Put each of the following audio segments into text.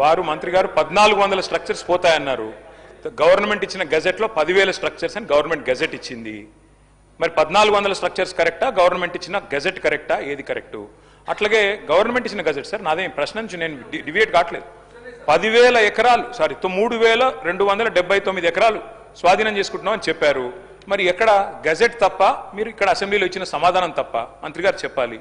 వారు మంత్రి గారు 1400 స్ట్రక్చర్స్ పోతాయన్నారు. గవర్నమెంట్ ఇచ్చిన గెజెట్ లో 10,000 స్ట్రక్చర్స్ అని గవర్నమెంట్ గెజెట్ ఇచ్చింది. మరి 1400 స్ట్రక్చర్స్ కరెక్టా, గవర్నమెంట్ ఇచ్చిన గెజెట్ కరెక్టా, ఏది కరెక్టు? అట్లాగే గవర్నమెంట్ ఇచ్చిన గెజెట్ సార్, నాదేం ప్రశ్న నుంచి నేను డివియేట్ కావట్లేదు. 10,000 ఎకరాలు 3,279 ఎకరాలు స్వాధీనం చేసుకుంటున్నాం అని చెప్పారు. మరి ఎక్కడ గెజెట్ తప్ప, మీరు ఇక్కడ అసెంబ్లీలో ఇచ్చిన సమాధానం తప్ప మంత్రి గారు చెప్పాలి.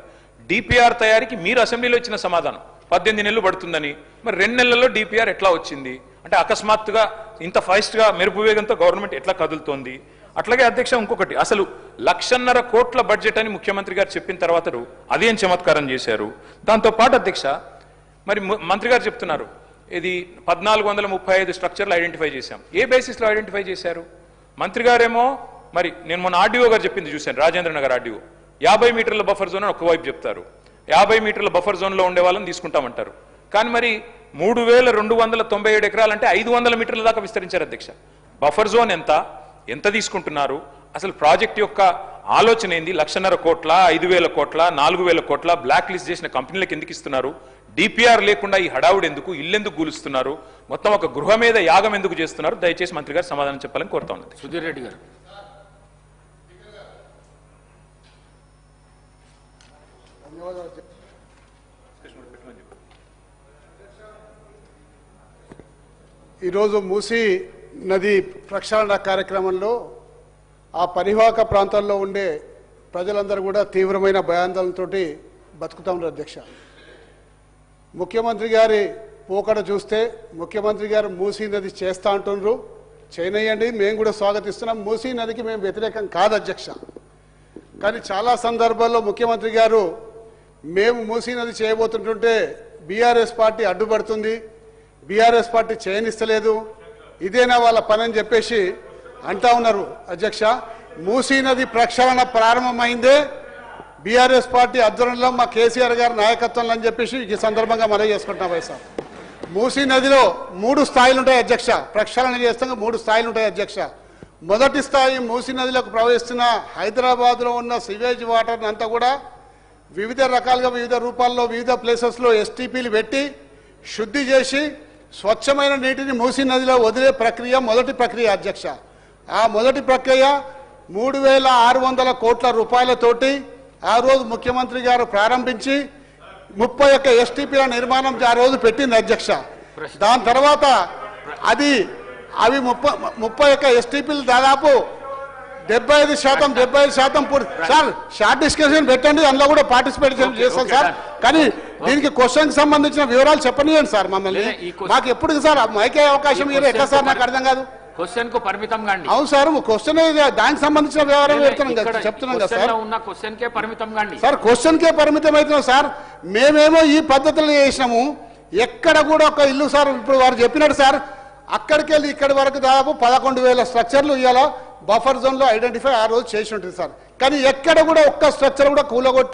డిపిఆర్ తయారీకి మీరు అసెంబ్లీలో ఇచ్చిన సమాధానం 18 నెలలు పడుతుందని, మరి 2 నెలల్లో డిపిఆర్ ఎట్లా వచ్చింది? అంటే అకస్మాత్తుగా ఇంత ఫాస్ట్గా మెరుపు వేగంతో గవర్నమెంట్ ఎట్లా కదులుతోంది? అట్లాగే అధ్యక్ష, ఇంకొకటి, అసలు 1,50,000 కోట్ల బడ్జెట్ అని ముఖ్యమంత్రి గారు చెప్పిన తర్వాత అదేం చమత్కారం చేశారు? దాంతోపాటు అధ్యక్ష, మరి మంత్రి గారు చెప్తున్నారు ఇది 1435 స్ట్రక్చర్లు ఐడెంటిఫై చేశాం. ఏ బేసిస్లో ఐడెంటిఫై చేశారు? మంత్రి గారేమో, మరి నేను మొన్న ఆర్డీఓ గారు చెప్పింది చూశాను, రాజేంద్ర నగర్ ఆర్డీఓ, 50 మీటర్ల బఫర్ జోన్ అని ఒకవైపు చెప్తారు, 50 మీటర్ల బఫర్ జోన్లో ఉండే వాళ్ళని తీసుకుంటామంటారు. కానీ మరి 3,297 ఎకరాలంటే 500 మీటర్ల దాకా విస్తరించారు అధ్యక్ష. బఫర్ జోన్ ఎంత తీసుకుంటున్నారు? అసలు ప్రాజెక్ట్ యొక్క ఆలోచన ఏంది? 1,50,000 కోట్ల, 5,000 కోట్ల, 4,000 కోట్ల బ్లాక్ లిస్ట్ చేసిన కంపెనీలకు ఎందుకు ఇస్తున్నారు? డిపిఆర్ లేకుండా ఈ హడావుడు ఎందుకు? ఇల్లెందుకు కూలుస్తున్నారు? మొత్తం ఒక గృహ మీద యాగం ఎందుకు చేస్తున్నారు? దయచేసి మంత్రి గారు సమాధానం చెప్పాలని కోరుతా ఉన్నది. సుధీర్ రెడ్డి గారు. ఈరోజు మూసీ నది ప్రక్షాళన కార్యక్రమంలో ఆ పరివాహక ప్రాంతాల్లో ఉండే ప్రజలందరూ కూడా తీవ్రమైన భయాందోళనతో బతుకుతా ఉన్నారు అధ్యక్ష. ముఖ్యమంత్రి గారి పోకడ చూస్తే ముఖ్యమంత్రి గారు మూసీ నది చేస్తా అంటున్నారు, చేయనయ్యండి, మేము కూడా స్వాగతిస్తున్నాం. మూసీ నదికి మేము వ్యతిరేకం కాదు అధ్యక్ష. కానీ చాలా సందర్భాల్లో ముఖ్యమంత్రి గారు మేము మూసీ నది చేయబోతుంటుంటే బీఆర్ఎస్ పార్టీ అడ్డుపడుతుంది, బీఆర్ఎస్ పార్టీ చేయనిస్తలేదు, ఇదేనా వాళ్ళ పని అని చెప్పేసి అంటా ఉన్నారు అధ్యక్ష. మూసీ నది ప్రక్షాళన ప్రారంభమైందే బీఆర్ఎస్ పార్టీ ఆధ్వర్యంలో మా కేసీఆర్ గారి నాయకత్వంలో అని చెప్పేసి ఈ సందర్భంగా మనం చేసుకుంటున్నాం వైఎస్ఆర్. మూసీ నదిలో 3 స్థాయిలు ఉంటాయి అధ్యక్ష. ప్రక్షాళన చేస్తే 3 స్థాయిలు ఉంటాయి అధ్యక్ష. మొదటి స్థాయి మూసీ నదిలోకి ప్రవహిస్తున్న హైదరాబాద్లో ఉన్న సివేజ్ వాటర్ అంతా కూడా వివిధ రకాలుగా వివిధ రూపాల్లో వివిధ ప్లేసెస్లో ఎస్టీపీలు పెట్టి శుద్ధి చేసి స్వచ్ఛమైన నీటిని మూసీ నదిలో వదిలే ప్రక్రియ మొదటి ప్రక్రియ అధ్యక్ష. ఆ మొదటి ప్రక్రియ 3,600 కోట్ల రూపాయలతోటి ఆ రోజు ముఖ్యమంత్రి గారు ప్రారంభించి 31 ఎస్టీపీల నిర్మాణం ఆ రోజు పెట్టింది అధ్యక్ష. దాని తర్వాత అవి 31 ఎస్టీపీలు దాదాపు 75% పూర్తి. సార్ షార్ట్ డిస్కషన్ పెట్టండి, అందులో కూడా పార్టిసిపేట్ చేస్తాం సార్. కానీ దీనికి క్వశ్చన్ కి సంబంధించిన వివరాలు చెప్పనియండి సార్ మమ్మల్ని. మాకు ఎప్పుడు సార్ మైకే అవకాశం మీరు ఎట్లా సార్? నాకు అర్థం కాదు. క్వశ్చన్ కు పరిమితం కాండి. అవును సార్, క్వశ్చన్ దానికి సంబంధించిన వివరాలు చెప్తున్నాం కదా సార్. క్వశ్చన్ కే పరిమితం కాండి సార్. క్వశ్చన్ కే పరిమితం అవుతున్నాం సార్. మేమేమో ఈ పద్ధతులు చేసినాము, ఎక్కడ కూడా ఒక ఇల్లు సార్ ఇప్పుడు వారు చెప్పినట్టు సార్ అక్కడికి వెళ్ళి ఇక్కడి వరకు దాదాపు 11,000 స్ట్రక్చర్లు ఇవాళ బఫర్ జోన్ లో ఐడెంటిఫై ఆ రోజు చేసి ఉంటుంది సార్. కానీ ఎక్కడ కూడా ఒక్క స్ట్రక్చర్ కూడా కూలగొట్టి